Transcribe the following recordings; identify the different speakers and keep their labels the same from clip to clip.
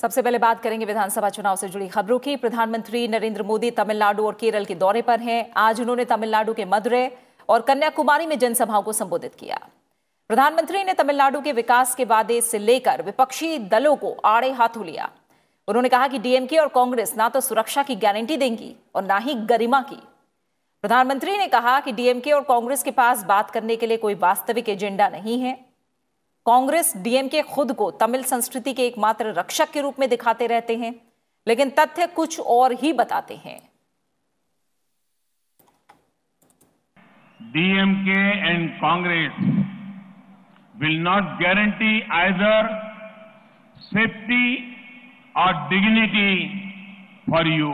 Speaker 1: सबसे पहले बात करेंगे विधानसभा चुनाव से जुड़ी खबरों की। प्रधानमंत्री नरेंद्र मोदी तमिलनाडु और केरल के दौरे पर हैं। आज उन्होंने तमिलनाडु के मदुरै और कन्याकुमारी में जनसभाओं को संबोधित किया। प्रधानमंत्री ने तमिलनाडु के विकास के वादे से लेकर विपक्षी दलों को आड़े हाथों लिया। उन्होंने कहा कि डीएमके और कांग्रेस ना तो सुरक्षा की गारंटी देंगी और ना ही गरिमा की। प्रधानमंत्री ने कहा कि डीएमके और कांग्रेस के पास बात करने के लिए कोई वास्तविक एजेंडा नहीं है। कांग्रेस डीएमके खुद को तमिल संस्कृति के एकमात्र रक्षक के रूप में दिखाते रहते हैं, लेकिन तथ्य कुछ और ही बताते हैं।
Speaker 2: DMK and Congress will not guarantee either safety और dignity for you.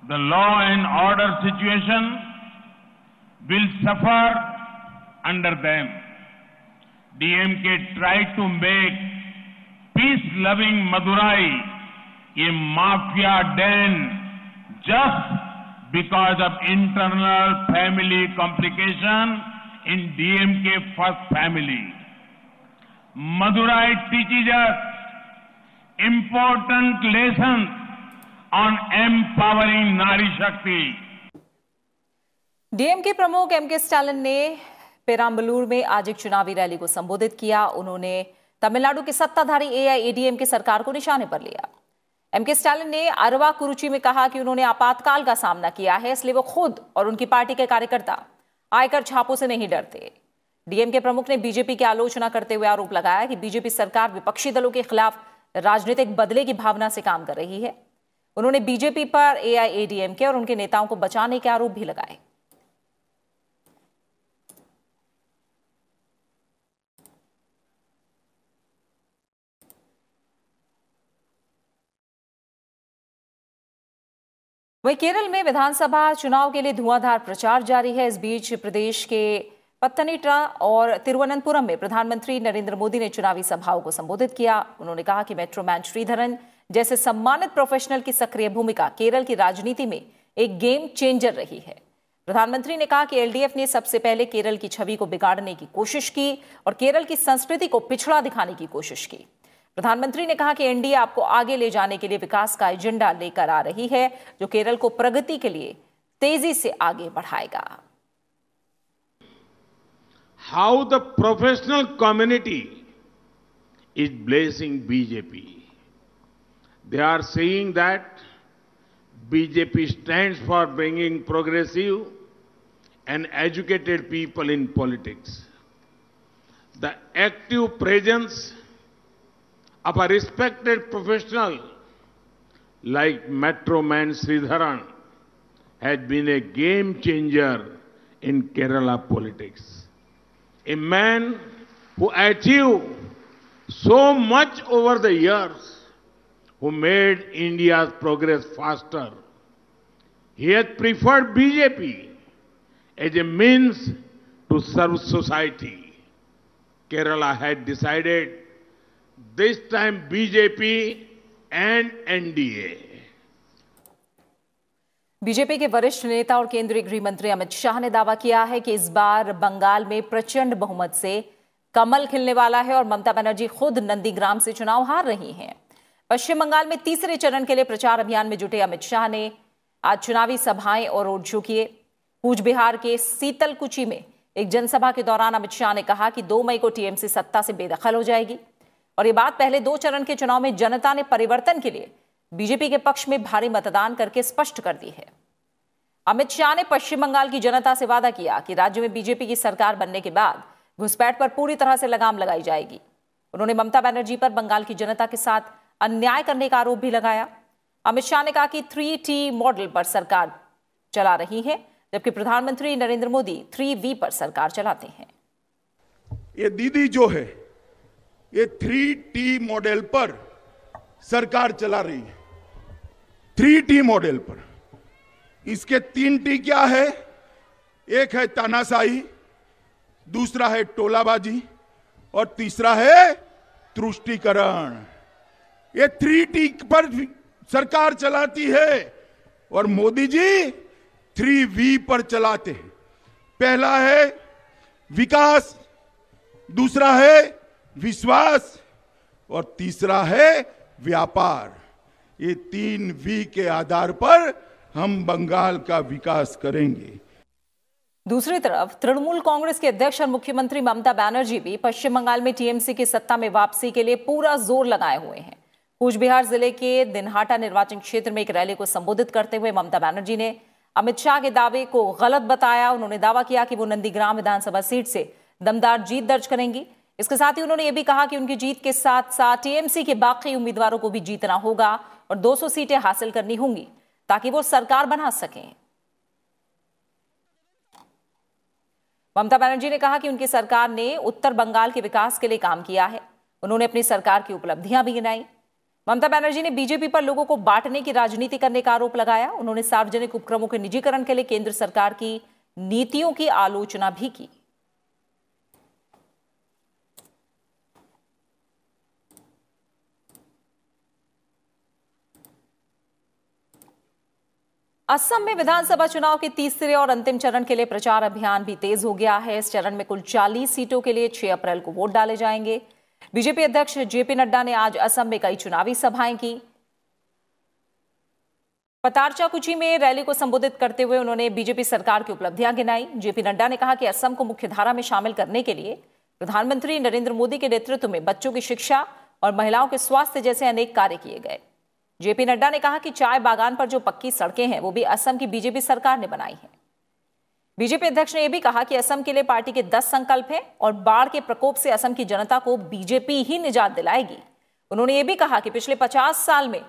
Speaker 2: The law and order situation will suffer under them. DMK tried to make peace-loving Madurai a mafia den just because of internal family complication in DMK first family. Madurai teaches us important lessons on empowering Nari Shakti.
Speaker 1: DMK प्रमुख MK Stalin ने पेराम्बलूर में आज एक चुनावी rally को संबोधित किया। उन्होंने तमिलनाडु की सत्ताधारी एआईएडीएमके सरकार को निशाने पर लिया। एमके स्टालिन ने अरवाकुरुचि में कहा कि उन्होंने आपातकाल का सामना किया है, इसलिए वो खुद और उनकी पार्टी के कार्यकर्ता आयकर छापों से नहीं डरते। डीएमके प्रमुख ने बीजेपी की आलोचना करते हुए आरोप लगाया कि बीजेपी सरकार विपक्षी दलों के खिलाफ राजनीतिक बदले की भावना से काम कर रही है। उन्होंने बीजेपी पर एआईएडीएमके और उनके नेताओं को बचाने के आरोप भी लगाए। वहीं केरल में विधानसभा चुनाव के लिए धुआंधार प्रचार जारी है। इस बीच प्रदेश के पत्तनीटा और तिरुवनंतपुरम में प्रधानमंत्री नरेंद्र मोदी ने चुनावी सभाओं को संबोधित किया। उन्होंने कहा कि मेट्रोमैन श्रीधरन जैसे सम्मानित प्रोफेशनल की सक्रिय भूमिका केरल की राजनीति में एक गेम चेंजर रही है। प्रधानमंत्री ने कहा कि एलडीएफ ने सबसे पहले केरल की छवि को बिगाड़ने की कोशिश की और केरल की संस्कृति को पिछड़ा दिखाने की कोशिश की। प्रधानमंत्री ने कहा कि एनडीए आपको आगे ले जाने के लिए विकास का एजेंडा लेकर आ रही है, जो केरल को प्रगति के लिए तेजी से आगे बढ़ाएगा।
Speaker 2: How the professional community is blessing BJP. They are saying that BJP stands for bringing progressive and educated people in politics. The active presence of a respected professional like Metroman Sridharan has been a game changer in Kerala politics. A man who achieved so much over the years, who made India's progress faster. He has preferred BJP as a means to serve society. Kerala had decided this time BJP and NDA.
Speaker 1: BJP के वरिष्ठ नेता और केंद्रीय गृह मंत्री अमित शाह ने दावा किया है कि इस बार बंगाल में प्रचंड बहुमत से कमल खिलने वाला है और ममता बनर्जी खुद नंदीग्राम से चुनाव हार रही हैं। पश्चिम बंगाल में तीसरे चरण के लिए प्रचार अभियान में जुटे अमित शाह ने आज चुनावी सभाएं और रोड शो किए। कूच बिहार के सीतलकुची में एक जनसभा के दौरान अमित शाह ने कहा कि 2 मई को टीएमसी सत्ता से बेदखल हो जाएगी और ये बात पहले 2 चरण के चुनाव में जनता ने परिवर्तन के लिए बीजेपी के पक्ष में भारी मतदान करके स्पष्ट कर दी है। अमित शाह ने पश्चिम बंगाल की जनता से वादा किया कि राज्य में बीजेपी की सरकार बनने के बाद घुसपैठ पर पूरी तरह से लगाम लगाई जाएगी। उन्होंने ममता बनर्जी पर बंगाल की जनता के साथ अन्याय करने का आरोप भी लगाया। अमित शाह ने कहा कि 3T मॉडल पर सरकार चला रही है, जबकि प्रधानमंत्री नरेंद्र मोदी 3V पर सरकार चलाते हैं।
Speaker 3: ये दीदी जो है ये 3T मॉडल पर सरकार चला रही है। 3T मॉडल पर इसके 3T क्या है? एक है तानाशाही, दूसरा है टोलाबाजी और तीसरा है तुष्टीकरण। ये 3T पर सरकार चलाती है और मोदी जी 3V पर चलाते हैं। पहला है विकास, दूसरा है विश्वास और तीसरा है व्यापार, ये 3 वी के आधार पर हम बंगाल का विकास करेंगे।
Speaker 1: दूसरी तरफ तृणमूल कांग्रेस के अध्यक्ष और मुख्यमंत्री ममता बनर्जी भी पश्चिम बंगाल में टीएमसी की सत्ता में वापसी के लिए पूरा जोर लगाए हुए हैं। कूच बिहार जिले के दिनहाटा निर्वाचन क्षेत्र में एक रैली को संबोधित करते हुए ममता बनर्जी ने अमित शाह के दावे को गलत बताया। उन्होंने दावा किया कि वो नंदीग्राम विधानसभा सीट से दमदार जीत दर्ज करेंगी। इसके साथ ही उन्होंने ये भी कहा कि उनकी जीत के साथ साथ टीएमसी के बाकी उम्मीदवारों को भी जीतना होगा और 200 सीटें हासिल करनी होंगी ताकि वो सरकार बना सकें। ममता बनर्जी ने कहा कि उनकी सरकार ने उत्तर बंगाल के विकास के लिए काम किया है। उन्होंने अपनी सरकार की उपलब्धियां भी गिनाई। ममता बनर्जी ने बीजेपी पर लोगों को बांटने की राजनीति करने का आरोप लगाया। उन्होंने सार्वजनिक उपक्रमों के निजीकरण के लिए केंद्र सरकार की नीतियों की आलोचना भी की। असम में विधानसभा चुनाव के तीसरे और अंतिम चरण के लिए प्रचार अभियान भी तेज हो गया है। इस चरण में कुल 40 सीटों के लिए 6 अप्रैल को वोट डाले जाएंगे। बीजेपी अध्यक्ष जेपी नड्डा ने आज असम में कई चुनावी सभाएं की। पतारचाकुची में रैली को संबोधित करते हुए उन्होंने बीजेपी सरकार की उपलब्धियां गिनाई। जेपी नड्डा ने कहा कि असम को मुख्यधारा में शामिल करने के लिए प्रधानमंत्री नरेंद्र मोदी के नेतृत्व में बच्चों की शिक्षा और महिलाओं के स्वास्थ्य जैसे अनेक कार्य किए गए। जेपी नड्डा ने कहा कि चाय बागान पर जो पक्की सड़कें हैं वो भी असम की बीजेपी सरकार ने बनाई हैं। बीजेपी अध्यक्ष ने यह भी कहा कि असम के लिए पार्टी के 10 संकल्प हैं और बाढ़ के प्रकोप से असम की जनता को बीजेपी ही निजात दिलाएगी। उन्होंने यह भी कहा कि पिछले 50 साल में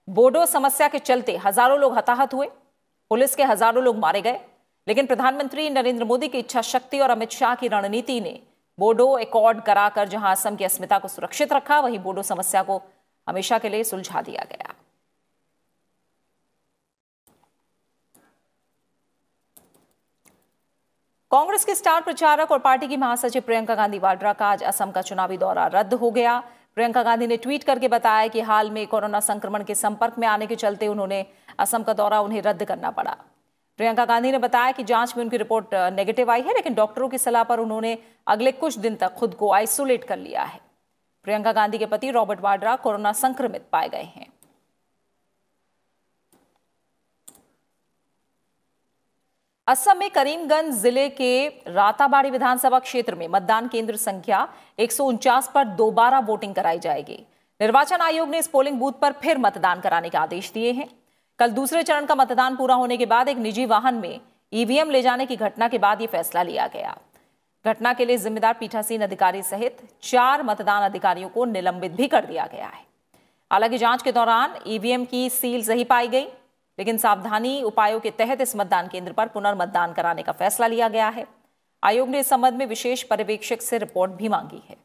Speaker 1: बोडो समस्या के चलते हजारों लोग हताहत हुए, पुलिस के हजारों लोग मारे गए, लेकिन प्रधानमंत्री नरेंद्र मोदी की इच्छा शक्ति और अमित शाह की रणनीति ने बोडो एकॉर्ड कराकर जहां असम की अस्मिता को सुरक्षित रखा, वहीं बोडो समस्या को हमेशा के लिए सुलझा दिया गया। कांग्रेस के स्टार प्रचारक और पार्टी की महासचिव प्रियंका गांधी वाड्रा का आज असम का चुनावी दौरा रद्द हो गया। प्रियंका गांधी ने ट्वीट करके बताया कि हाल में कोरोना संक्रमण के संपर्क में आने के चलते उन्होंने असम का दौरा उन्हें रद्द करना पड़ा। प्रियंका गांधी ने बताया कि जांच में उनकी रिपोर्ट नेगेटिव आई है, लेकिन डॉक्टरों की सलाह पर उन्होंने अगले कुछ दिन तक खुद को आइसोलेट कर लिया है। प्रियंका गांधी के पति रॉबर्ट वाड्रा कोरोना संक्रमित पाए गए हैं। असम में करीमगंज जिले के राताबाड़ी विधानसभा क्षेत्र में मतदान केंद्र संख्या 149 पर दोबारा वोटिंग कराई जाएगी। निर्वाचन आयोग ने इस पोलिंग बूथ पर फिर मतदान कराने के आदेश दिए हैं। कल दूसरे चरण का मतदान पूरा होने के बाद एक निजी वाहन में ईवीएम ले जाने की घटना के बाद यह फैसला लिया गया। घटना के लिए जिम्मेदार पीठासीन अधिकारी सहित 4 मतदान अधिकारियों को निलंबित भी कर दिया गया है। हालांकि जांच के दौरान ईवीएम की सील सही पाई गई, लेकिन सावधानी उपायों के तहत इस मतदान केंद्र पर पुनर्मतदान कराने का फैसला लिया गया है। आयोग ने इस संबंध में विशेष पर्यवेक्षक से रिपोर्ट भी मांगी है।